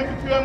MQM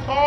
100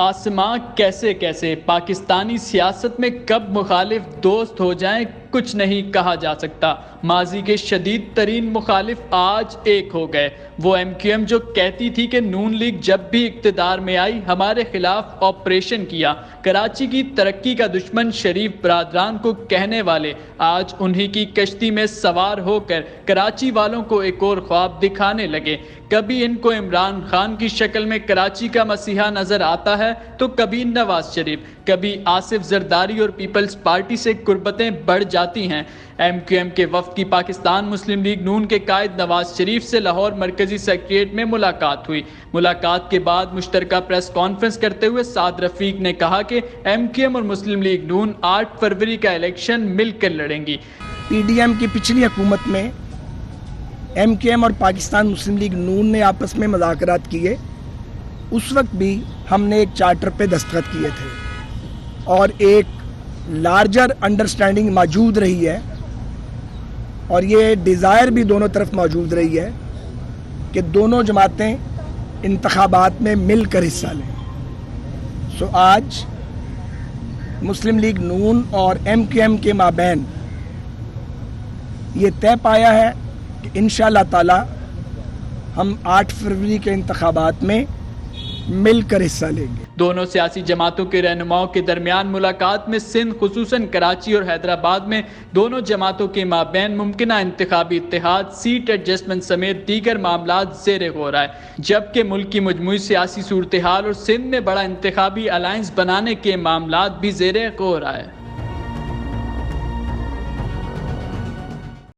آسماں کیسے کیسے، پاکستانی سیاست میں کب مخالف دوست ہو جائیں کچھ نہیں کہا جا سکتا۔ ماضی کے شدید ترین مخالف آج ایک ہو گئے۔ وہ MQM جو کہتی تھی کہ نون لیگ جب بھی اقتدار میں آئی ہمارے خلاف آپریشن کیا، کراچی کی ترقی کا دشمن شریف برادران کو کہنے والے آج انہی کی کشتی میں سوار ہو کر کراچی والوں کو ایک اور خواب دکھانے لگے۔ کبھی ان کو عمران خان کی شکل میں کراچی کا مسیحا نظر آتا ہے تو کبھی نواز شریف، کبھی آصف زرداری اور پیپلز پارٹی سے قربتیں بڑھ جاتی ہیں۔ MQM کے وفد کی پاکستان مسلم لیگ نون کے قائد نواز شریف سے لاہور مرکزی سیکریٹریٹ میں ملاقات ہوئی۔ ملاقات کے بعد مشترکہ پریس کانفرنس کرتے ہوئے سعد رفیق نے کہا کہ MQM اور مسلم لیگ نون 8 فروری کا الیکشن مل کر لڑیں گی۔ PDM کی پچھلی حکومت میں MQM اور پاکستان مسلم لیگ نون نے آپس میں مذاکرات کیے، اس وقت بھی ہم نے ایک چارٹر پہ دستخط کیے تھے اور ایک لارجر انڈرسٹینڈنگ موجود رہی ہے، اور یہ ڈیزائر بھی دونوں طرف موجود رہی ہے کہ دونوں جماعتیں انتخابات میں مل کر حصہ لیں۔ سو آج مسلم لیگ نون اور MQM کے مابین یہ طے پایا ہے کہ انشاءاللہ تعالی ہم 8 فروری کے انتخابات میں مل کر حصہ لیں گے۔ دونوں سیاسی جماعتوں کے رہنماؤں کے درمیان ملاقات میں سندھ خصوصاً کراچی اور حیدرآباد میں دونوں جماعتوں کے مابین ممکنہ انتخابی اتحاد، سیٹ ایڈجسٹمنٹ سمیت دیگر معاملات زیر غور آئے، جبکہ ملک کی مجموعی سیاسی صورتحال اور سندھ میں بڑا انتخابی الائنس بنانے کے معاملات بھی زیر غور آئے۔